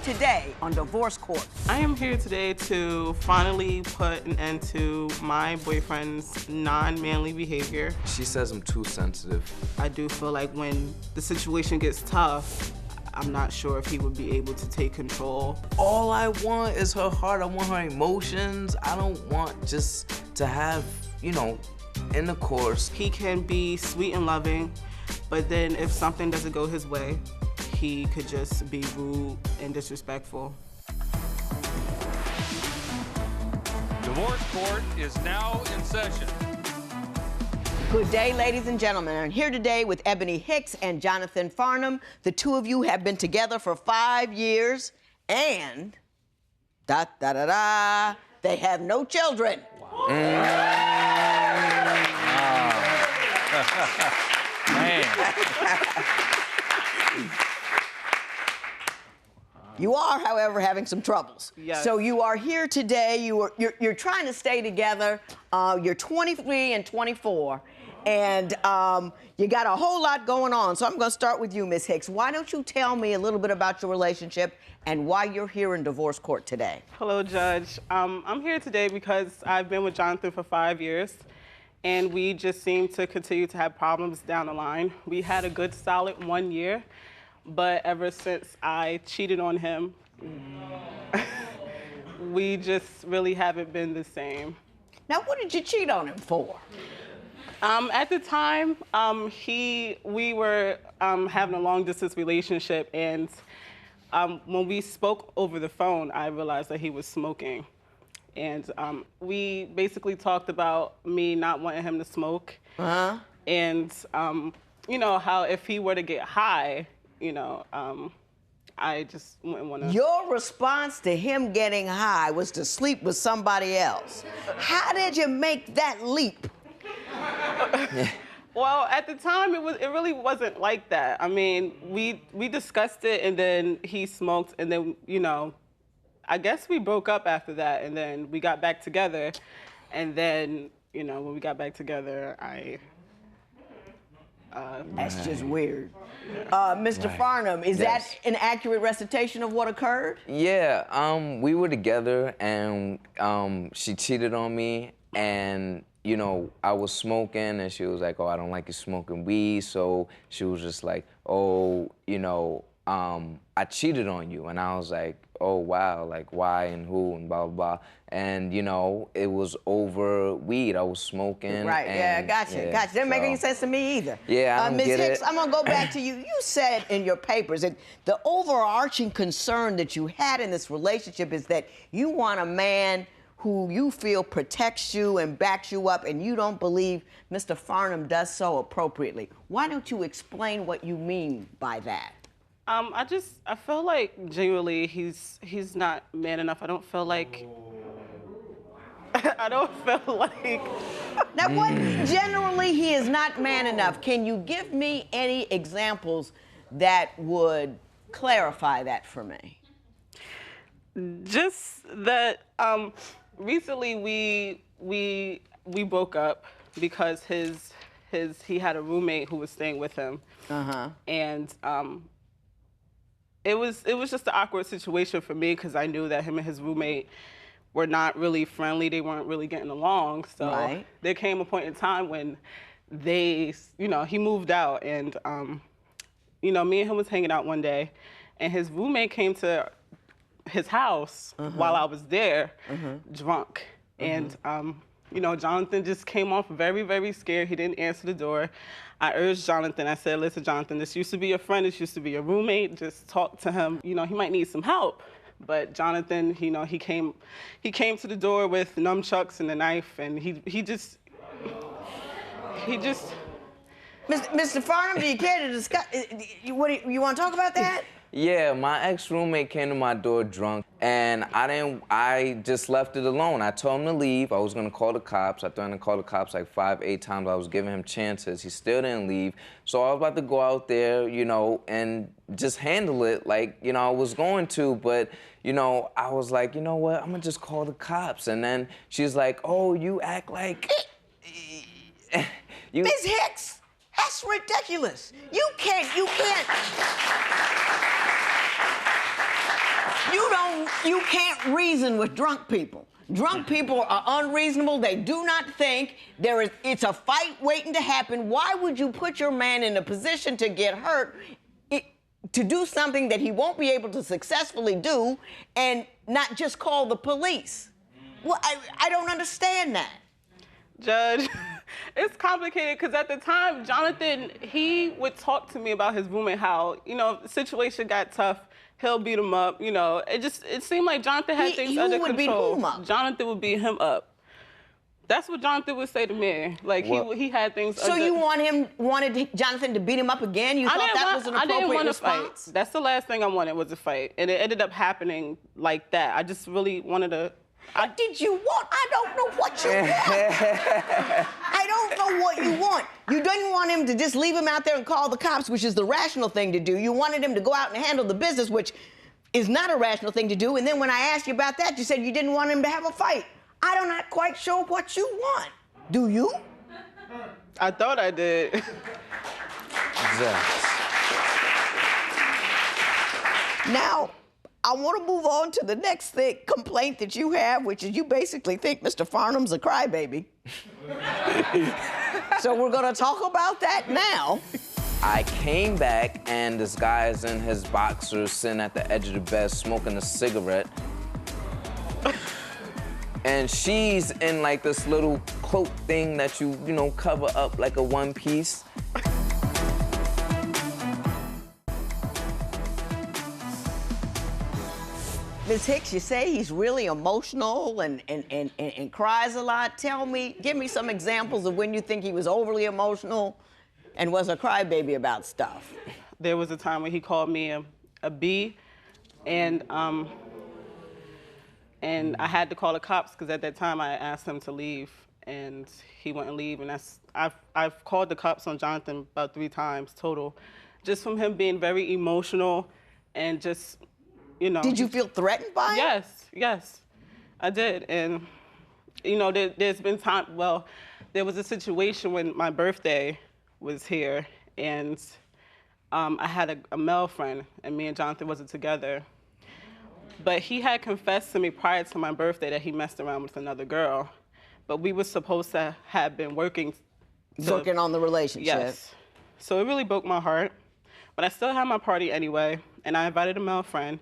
today on Divorce Court. I am here today to finally put an end to my boyfriend's non-manly behavior. She says I'm too sensitive. I do feel like when the situation gets tough, I'm not sure if he would be able to take control. All I want is her heart. I want her emotions. I don't want just to have, intercourse. He can be sweet and loving, but then if something doesn't go his way, he could just be rude and disrespectful. Divorce Court is now in session. Good day, ladies and gentlemen. I'm here today with Ebony Hicks and Jonathan Farnham. The two of you have been together for 5 years, and they have no children. Wow. Man. You are, however, having some troubles. Yes. So you are here today. You're trying to stay together. You're 23 and 24, and you got a whole lot going on. So I'm going to start with you, Ms. Hicks. Why don't you tell me a little bit about your relationship and why you're here in divorce court today? Hello, Judge. I'm here today because I've been with Jonathan for 5 years, and we just seem to continue to have problems down the line. We had a good, solid 1 year, but ever since I cheated on him, we just really haven't been the same. Now, what did you cheat on him for? At the time, we were having a long-distance relationship, and when we spoke over the phone, I realized that he was smoking. And we basically talked about me not wanting him to smoke. Uh-huh. And, how if he were to get high, I just wouldn't want to. Your response to him getting high was to sleep with somebody else. How did you make that leap? Well, at the time, it really wasn't like that. I mean, we discussed it, and then he smoked, and then, I guess we broke up after that, and then we got back together. And then, when we got back together, That's just weird. Mr. Farnham, is that an accurate recitation of what occurred? Yeah, we were together, and she cheated on me, and I was smoking, and she was like, oh, I don't like you smoking weed. So she was just like, oh, I cheated on you. And I was like, oh, wow, like why and who and blah, blah, blah. And, it was over weed. I was smoking. Right, and, gotcha. Didn't make any sense to me either. Yeah, I don't Ms. get Hicks, it. I'm gonna go back to you. You said in your papers that the overarching concern that you had in this relationship is that you want a man who you feel protects you and backs you up, and you don't believe Mr. Farnham does so appropriately. Why don't you explain what you mean by that? I feel like genuinely he's not man enough. I don't feel like. Now, what generally he is not man enough? Can you give me any examples that would clarify that for me? Just that recently we broke up because he had a roommate who was staying with him. Uh-huh. And it was just an awkward situation for me because I knew that him and his roommate were not really friendly. They weren't really getting along. So there came a point in time when he moved out, and me and him was hanging out one day, and his roommate came to his house while I was there, drunk. And, Jonathan just came off very, very scared. He didn't answer the door. I urged Jonathan. I said, listen, Jonathan, this used to be a friend. This used to be a roommate. Just talk to him. He might need some help. But Jonathan, he came to the door with nunchucks and a knife, and he just. Mr. Farnham, do you care to discuss? You want to talk about that? Yeah, my ex-roommate came to my door drunk, and I just left it alone. I told him to leave. I was gonna call the cops. I threatened to call the cops like 5, 8 times. I was giving him chances. He still didn't leave. So I was about to go out there, and just handle it like, I was going to, but, I was like, you know what, I'm gonna just call the cops. And then she's like, oh, you act like... Ms. Hicks, that's ridiculous. You can't. you can't reason with drunk people. Drunk people are unreasonable. They do not think. It's a fight waiting to happen. Why would you put your man in a position to get hurt, to do something that he won't be able to successfully do, and not just call the police? Well, I don't understand that. Judge, it's complicated because at the time, Jonathan, he would talk to me about his roommate, how, if the situation got tough, he'll beat him up, It seemed like Jonathan had things under control. Beat whom up? Jonathan would beat him up. That's what Jonathan would say to me. Like, he had things So under... you wanted Jonathan to beat him up again? You thought that was an appropriate response? Fight. That's the last thing I wanted, was a fight. And it ended up happening like that. I just really wanted to... What did you want? I don't know what you want. I don't know what you want. You didn't want him to just leave him out there and call the cops, which is the rational thing to do. You wanted him to go out and handle the business, which is not a rational thing to do. And then when I asked you about that, you said you didn't want him to have a fight. I'm not quite sure what you want. Do you? I thought I did. Now, I want to move on to the next complaint that you have, which is you basically think Mr. Farnham's a crybaby. So we're going to talk about that now. I came back, and this guy is in his boxers, sitting at the edge of the bed, smoking a cigarette. And she's in, like, this little cloak thing that you cover up like a one piece. Ms. Hicks, you say he's really emotional and cries a lot. Give me some examples of when you think he was overly emotional and was a crybaby about stuff. There was a time when he called me a B, and I had to call the cops because at that time I asked him to leave, and he wouldn't leave. And I've called the cops on Jonathan about 3 times total, just from him being very emotional and just, Did you feel threatened by him? Yes, I did. And, there's been time, there was a situation when my birthday was here, and I had a male friend, and me and Jonathan wasn't together. But he had confessed to me prior to my birthday that he messed around with another girl. But we were supposed to have been working on the relationship. Yes. So it really broke my heart. But I still had my party anyway, and I invited a male friend.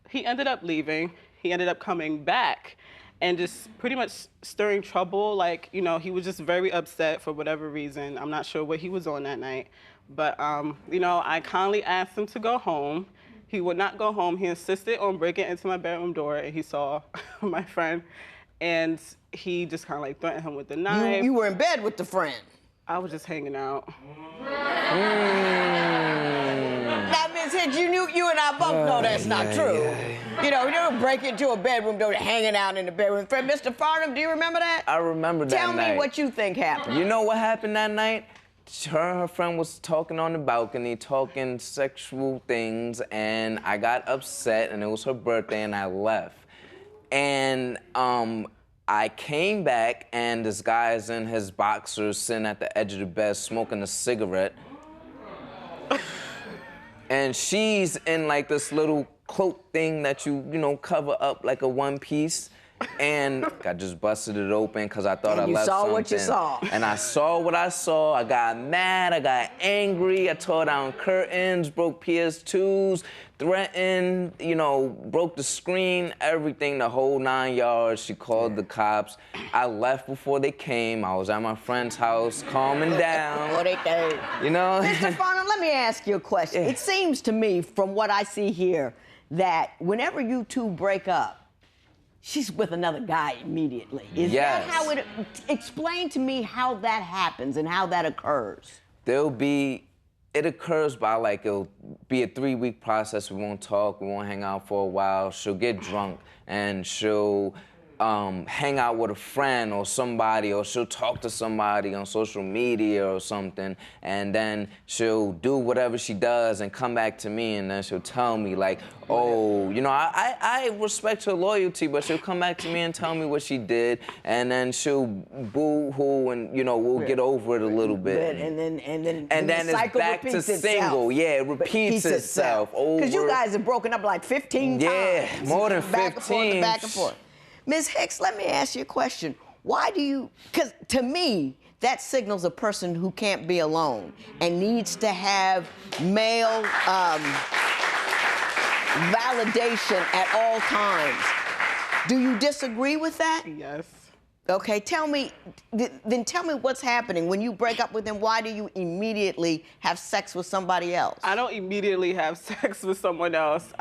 He ended up leaving. He ended up coming back and just pretty much stirring trouble. Like, he was just very upset for whatever reason. I'm not sure what he was on that night. But, I kindly asked him to go home. He would not go home. He insisted on breaking into my bedroom door, and he saw my friend. And he just kind of like threatened him with the knife. You were in bed with the friend? I was just hanging out. That means you and I both know that's not true. You don't break into a bedroom door hanging out in the bedroom. Mr. Farnham, do you remember that? I remember that night. Tell me what you think happened. You know what happened that night? Her and her friend was talking on the balcony, talking sexual things, and I got upset, and it was her birthday, and I left. And I came back, and this guy is in his boxers, sitting at the edge of the bed, smoking a cigarette. And she's in, like, this little cloak thing that you cover up like a one piece. And I just busted it open because I thought I left something. You saw what you saw. And I saw what I saw. I got mad. I got angry. I tore down curtains, broke PS2s, threatened, broke the screen, everything, the whole 9 yards. She called the cops. I left before they came. I was at my friend's house, calming down. What they do? Mr. Farnham, let me ask you a question. Yeah. It seems to me, from what I see here, that whenever you two break up, she's with another guy immediately. Is that how explain to me how that happens and how that occurs? It occurs by, like, it'll be a 3-week process. We won't talk, we won't hang out for a while. She'll get drunk, and she'll hang out with a friend or somebody, or she'll talk to somebody on social media or something, and then she'll do whatever she does and come back to me, and then she'll tell me like, oh, you know, I respect her loyalty, but she'll come back to me and tell me what she did, and then she'll boo-hoo, and you know, we'll get over it a little bit. And then the cycle it's back to single. Yeah, it repeats itself over. Because you guys have broken up like 15 times. Yeah, more than 15. Back and forth. Ms. Hicks, let me ask you a question. Why do you, because to me, that signals a person who can't be alone and needs to have male validation at all times. Do you disagree with that? Yes. Okay, tell me what's happening. When you break up with him, why do you immediately have sex with somebody else? I don't immediately have sex with someone else.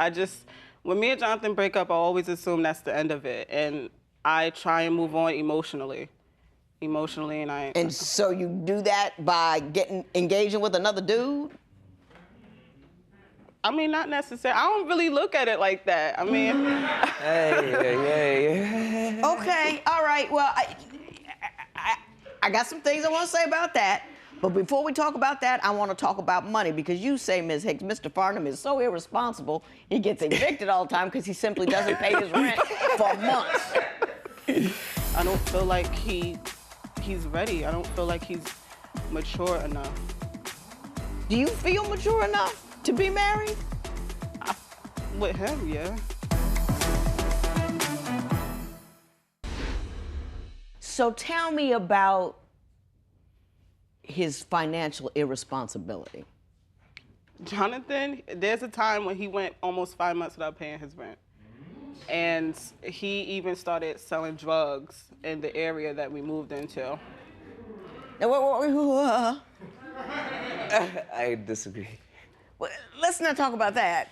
When me and Jonathan break up, I always assume that's the end of it. And I try and move on emotionally. And so you do that by engaging with another dude? I mean, not necessarily. I don't really look at it like that. I mean... Hey. Okay, all right. Well, I got some things I want to say about that. But before we talk about that, I want to talk about money, because you say, Ms. Hicks, Mr. Farnham is so irresponsible, he gets evicted all the time because he simply doesn't pay his rent for months. I don't feel like he's ready. I don't feel like he's mature enough. Do you feel mature enough to be married? With him, yeah. So tell me about his financial irresponsibility. Jonathan, there's a time when he went almost 5 months without paying his rent. And he even started selling drugs in the area that we moved into. I disagree. Well, let's not talk about that.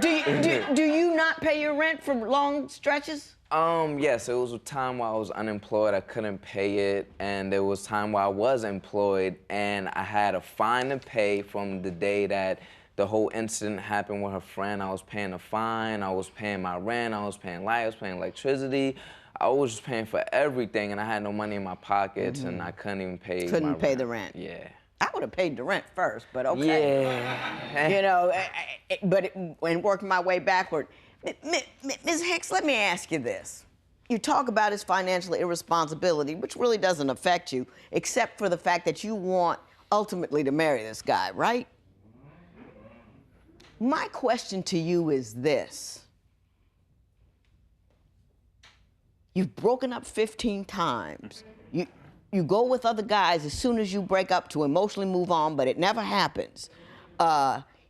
Do you not pay your rent for long stretches? Yes, it was a time while I was unemployed, I couldn't pay it, and there was time while I was employed, and I had a fine to pay from the day that the whole incident happened with her friend. I was paying a fine, I was paying my rent, I was paying light, I was paying electricity. I was just paying for everything, and I had no money in my pockets, and I couldn't even pay my rent. Couldn't pay the rent. Yeah. I would have paid the rent first, but okay. Yeah. You know, when working my way backward. Ms. Hicks, let me ask you this. You talk about his financial irresponsibility, which really doesn't affect you, except for the fact that you want ultimately to marry this guy, right? My question to you is this. You've broken up 15 times. You go with other guys as soon as you break up to emotionally move on, but it never happens.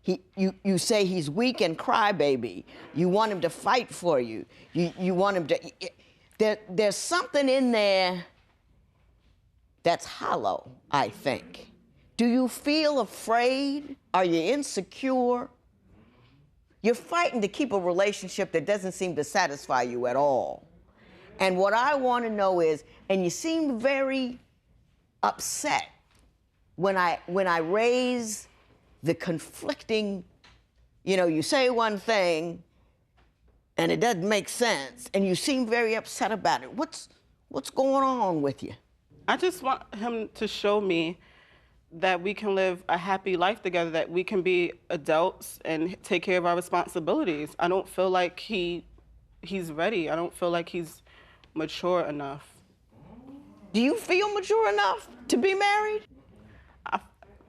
You say he's weak and crybaby. You want him to fight for you. You want him to... There's something in there that's hollow, I think. Do you feel afraid? Are you insecure? You're fighting to keep a relationship that doesn't seem to satisfy you at all. And what I want to know is, and you seem very upset when I raise the conflicting, you say one thing and it doesn't make sense, and you seem very upset about it. What's going on with you? I just want him to show me that we can live a happy life together, that we can be adults and take care of our responsibilities. I don't feel like he's ready. I don't feel like he's mature enough. Do you feel mature enough to be married?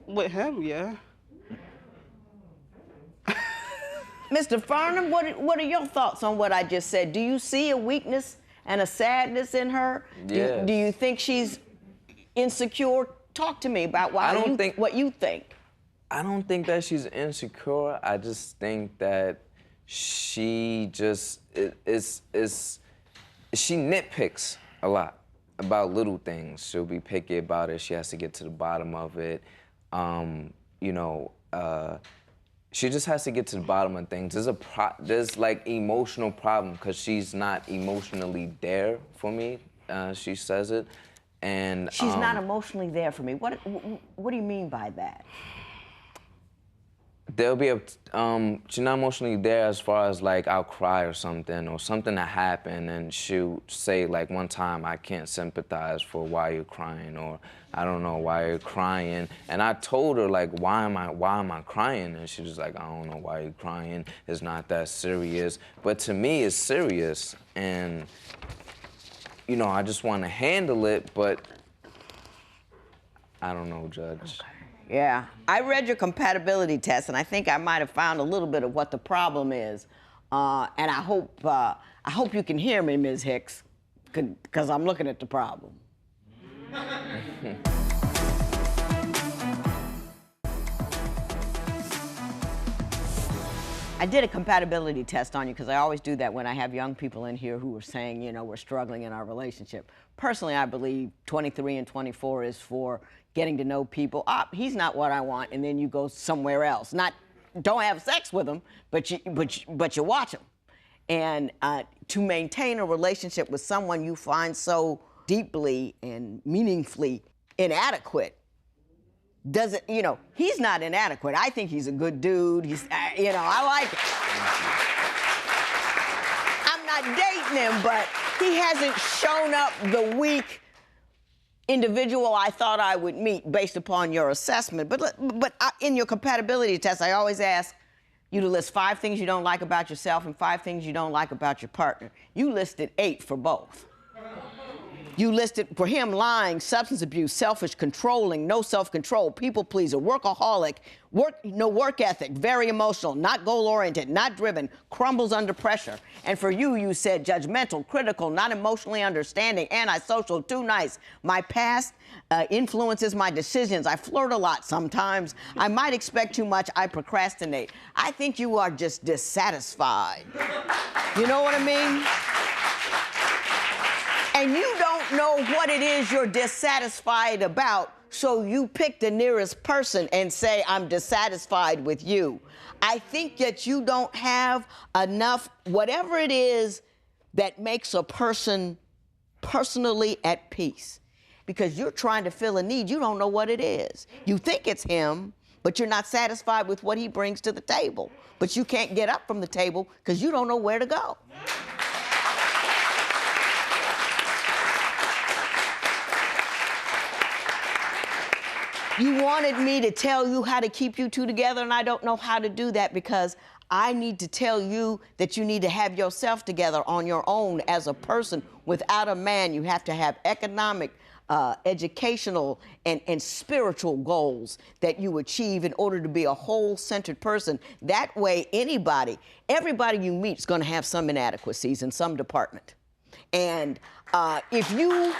With him, yeah. Mr. Farnham, what are your thoughts on what I just said? Do you see a weakness and a sadness in her? Yes. Do you think she's insecure? Talk to me about what you think. I don't think that she's insecure. I just think that she just she nitpicks a lot about little things. She'll be picky about it. She has to get to the bottom of it. She just has to get to the bottom of things. There's like emotional problem because she's not emotionally there for me. She says it, and she's not emotionally there for me. What do you mean by that? they'll be able to, she's not emotionally there as far as like I'll cry or something that happened, and she'll say like one time, I can't sympathize for why you're crying, or I don't know why you're crying. And I told her like, why am I crying? And she was like, I don't know why you're crying. It's not that serious. But to me, it's serious. And, you know, I just want to handle it, but I don't know, Judge. Okay. Yeah, I read your compatibility test, and I think I might have found a little bit of what the problem is. And I hope you can hear me, Ms. Hicks, because I'm looking at the problem. I did a compatibility test on you because I always do that when I have young people in here who are saying, you know, we're struggling in our relationship. Personally, I believe 23 and 24 is for getting to know people. He's not what I want, and then you go somewhere else. Don't have sex with him, but you watch him. And to maintain a relationship with someone you find so deeply and meaningfully inadequate, doesn't, you know, he's not inadequate. I think he's a good dude. He's, you know, I like it. I'm not dating him, but he hasn't shown up the weak individual I thought I would meet based upon your assessment. But in your compatibility test, I always ask you to list 5 things you don't like about yourself and 5 things you don't like about your partner. You listed 8 for both. You listed for him lying, substance abuse, selfish, controlling, no self-control, people pleaser, workaholic, no work ethic, very emotional, not goal-oriented, not driven, crumbles under pressure. And for you, you said judgmental, critical, not emotionally understanding, antisocial, too nice. My past influences my decisions. I flirt a lot sometimes. I might expect too much. I procrastinate. I think you are just dissatisfied. You know what I mean? And you don't know what it is you're dissatisfied about, so you pick the nearest person and say, I'm dissatisfied with you. I think that you don't have enough, whatever it is that makes a person personally at peace. Because you're trying to fill a need, you don't know what it is. You think it's him, but you're not satisfied with what he brings to the table. But you can't get up from the table because you don't know where to go. You wanted me to tell you how to keep you two together, and I don't know how to do that because I need to tell you that you need to have yourself together on your own as a person. Without a man, you have to have economic, educational, and spiritual goals that you achieve in order to be a whole-centered person. That way, everybody you meet is going to have some inadequacies in some department. And if you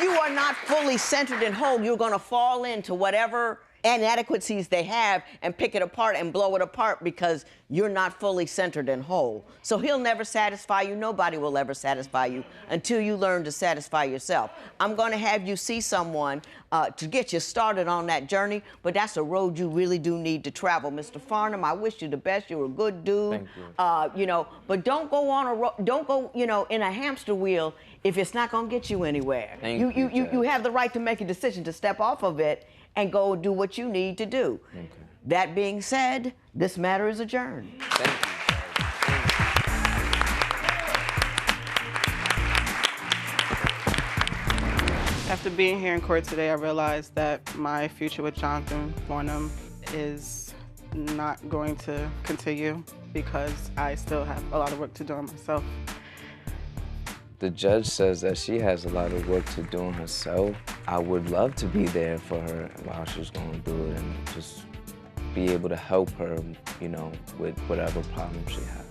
are not fully centered and whole, you're going to fall into whatever inadequacies they have and pick it apart and blow it apart because you're not fully centered and whole. So he'll never satisfy you. Nobody will ever satisfy you until you learn to satisfy yourself. I'm going to have you see someone to get you started on that journey, but that's a road you really do need to travel. Mr. Farnham, I wish you the best. You're a good dude. Thank you. You know, but don't go you know, in a hamster wheel if it's not going to get you anywhere. You have the right to make a decision to step off of it and go do what you need to do. Okay. That being said, this matter is adjourned. Thank you. After being here in court today, I realized that my future with Jonathan Farnham is not going to continue because I still have a lot of work to do on myself. The judge says that she has a lot of work to do on herself. I would love to be there for her while she's going through it and just be able to help her, you know, with whatever problem she has.